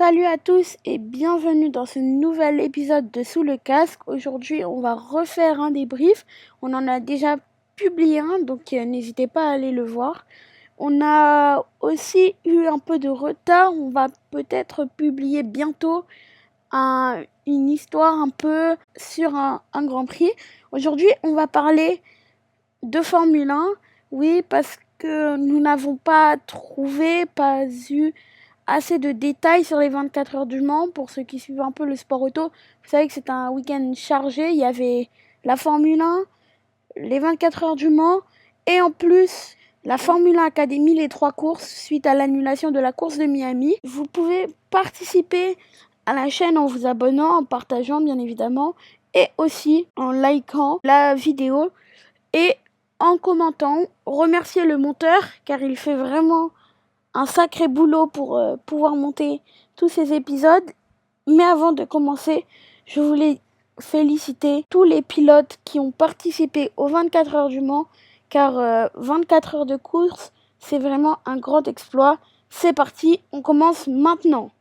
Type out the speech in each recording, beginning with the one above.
Salut à tous et bienvenue dans ce nouvel épisode de Sous le casque. Aujourd'hui, on va refaire un débrief. On en a déjà publié un, donc n'hésitez pas à aller le voir. On a aussi eu un peu de retard. On va peut-être publier bientôt une histoire un peu sur un Grand Prix. Aujourd'hui, on va parler de Formule 1. Oui, parce que nous n'avons pas eu assez de détails sur les 24 heures du Mans. Pour ceux qui suivent un peu le sport auto, vous savez que c'est un week-end chargé. Il y avait la Formule 1, les 24 heures du Mans et en plus la Formule 1 Academy, les 3 courses suite à l'annulation de la course de Miami. Vous pouvez participer à la chaîne en vous abonnant, en partageant bien évidemment et aussi en likant la vidéo et en commentant. Remerciez le monteur car il fait vraiment un sacré boulot pour pouvoir monter tous ces épisodes. Mais avant de commencer, je voulais féliciter tous les pilotes qui ont participé aux 24 heures du Mans, car 24 heures de course, c'est vraiment un grand exploit. C'est parti, on commence maintenant.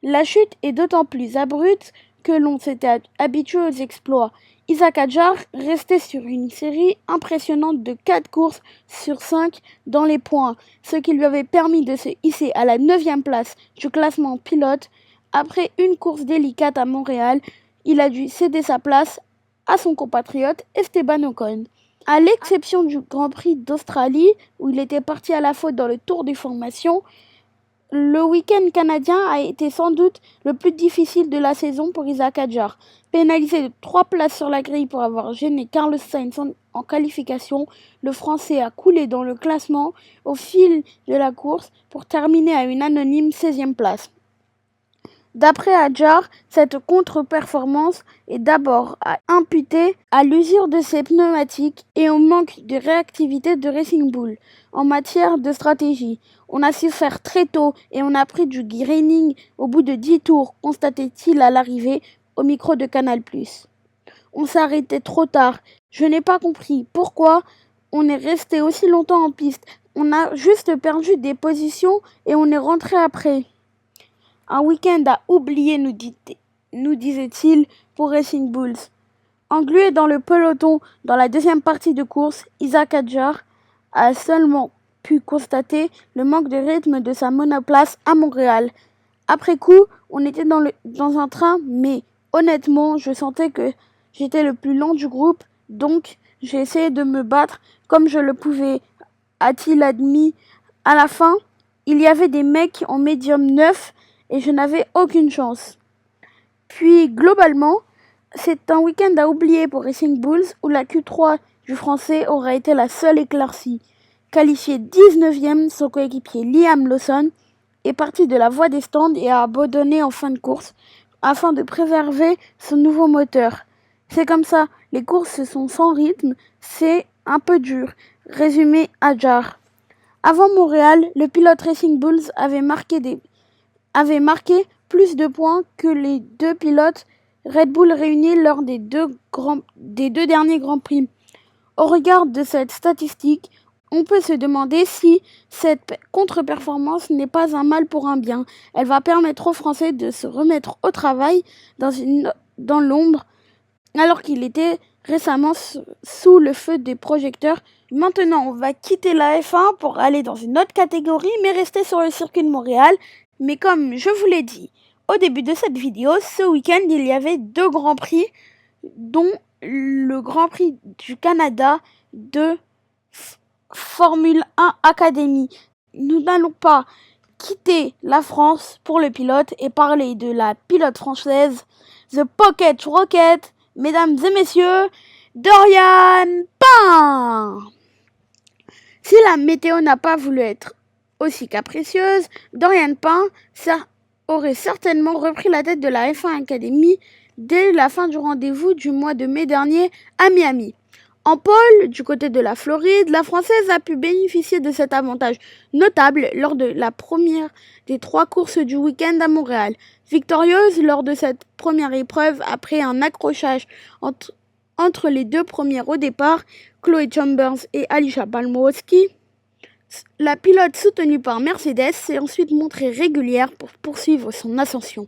La chute est d'autant plus abrupte que l'on s'était habitué aux exploits. Isack Hadjar restait sur une série impressionnante de 4 courses sur 5 dans les points, ce qui lui avait permis de se hisser à la 9e place du classement pilote. Après une course délicate à Montréal, il a dû céder sa place à son compatriote Esteban Ocon. À l'exception du Grand Prix d'Australie, où il était parti à la faute dans le tour des formations, le week-end canadien a été sans doute le plus difficile de la saison pour Isack Hadjar. Pénalisé de 3 places sur la grille pour avoir gêné Carlos Sainz en qualification, le Français a coulé dans le classement au fil de la course pour terminer à une anonyme 16e place. D'après Hadjar, cette contre-performance est d'abord imputée à l'usure de ses pneumatiques et au manque de réactivité de Racing Bull en matière de stratégie. On a su faire très tôt et on a pris du graining au bout de 10 tours, constatait-il à l'arrivée au micro de Canal+. On s'est arrêté trop tard. Je n'ai pas compris pourquoi on est resté aussi longtemps en piste. On a juste perdu des positions et on est rentré après. Un week-end à oublier, nous disait-il pour Racing Bulls. Englué dans le peloton dans la deuxième partie de course, Isack Hadjar a seulement pu constater le manque de rythme de sa monoplace à Montréal. Après coup, on était dans un train, mais honnêtement, je sentais que j'étais le plus lent du groupe, donc j'ai essayé de me battre comme je le pouvais, a-t-il admis. À la fin, il y avait des mecs en médium 9 et je n'avais aucune chance. Puis, globalement, c'est un week-end à oublier pour Racing Bulls où la Q3 du Français aurait été la seule éclaircie. Qualifié 19e, son coéquipier Liam Lawson est parti de la voie des stands et a abandonné en fin de course afin de préserver son nouveau moteur. C'est comme ça, les courses sont sans rythme, c'est un peu dur, résumé Hadjar. Avant Montréal, le pilote Racing Bulls avait marqué plus de points que les 2 pilotes Red Bull réunis lors des deux derniers Grands Prix. Au regard de cette statistique, on peut se demander si cette contre-performance n'est pas un mal pour un bien. Elle va permettre aux Français de se remettre au travail dans l'ombre, alors qu'il était récemment sous le feu des projecteurs. Maintenant, on va quitter la F1 pour aller dans une autre catégorie, mais rester sur le circuit de Montréal. Mais comme je vous l'ai dit au début de cette vidéo, ce week-end, il y avait 2 Grands Prix, dont le Grand Prix du Canada de Formule 1 Academy. Nous n'allons pas quitter la France pour le pilote et parler de la pilote française, The Pocket Rocket, mesdames et messieurs, Doriane Pain. Si la météo n'a pas voulu être aussi capricieuse, Doriane Pain aurait certainement repris la tête de la F1 Academy dès la fin du rendez-vous du mois de mai dernier à Miami. En pôle, du côté de la Floride, la Française a pu bénéficier de cet avantage notable lors de la première des 3 courses du week-end à Montréal. Victorieuse lors de cette première épreuve après un accrochage entre les 2 premières au départ, Chloé Chambers et Alisha Palmowski, La pilote soutenue par Mercedes s'est ensuite montrée régulière pour poursuivre son ascension.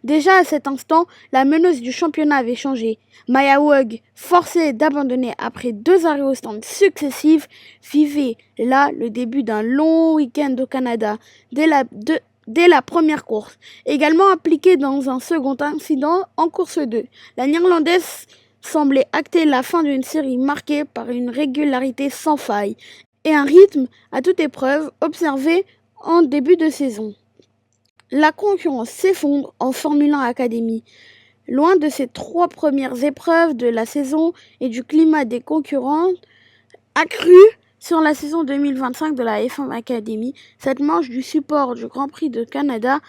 Déjà à cet instant, la meneuse du championnat avait changé. Maya Haug, forcée d'abandonner après 2 arrêts au stand successifs, vivait là le début d'un long week-end au Canada dès la première course. Également impliquée dans un second incident en course 2, la Néerlandaise semblait acter la fin d'une série marquée par une régularité sans faille et un rythme à toute épreuve observé en début de saison. La concurrence s'effondre en Formule 1 Academy. Loin de ces 3 premières épreuves de la saison et du climat des concurrents accru sur la saison 2025 de la F1 Academy, cette manche du support du Grand Prix de Canada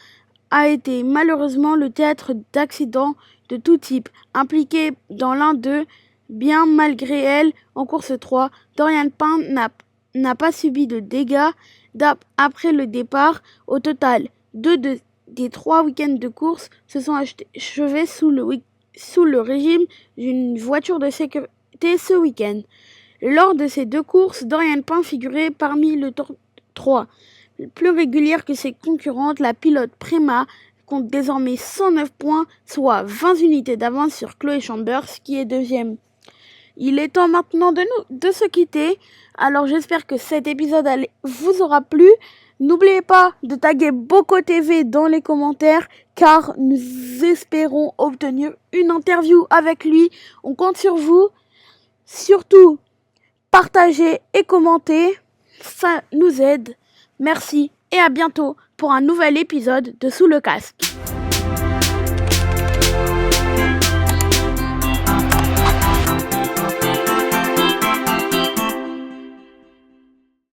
a été malheureusement le théâtre d'accidents de tout type. Impliquée dans l'un d'eux, bien malgré elle, en course 3, Dorian Pain n'a pas subi de dégâts après le départ. Au total, 2 des 3 week-ends de course se sont achevés sous le régime d'une voiture de sécurité ce week-end. Lors de ces 2 courses, Dorian Pain figurait parmi le top 3. Plus régulière que ses concurrentes, la pilote Prema compte désormais 109 points, soit 20 unités d'avance sur Chloé Chambers, qui est deuxième. Il est temps maintenant de se quitter. Alors j'espère que cet épisode vous aura plu. N'oubliez pas de taguer Boko TV dans les commentaires, car nous espérons obtenir une interview avec lui. On compte sur vous. Surtout, partagez et commentez. Ça nous aide. Merci et à bientôt pour un nouvel épisode de Sous le casque.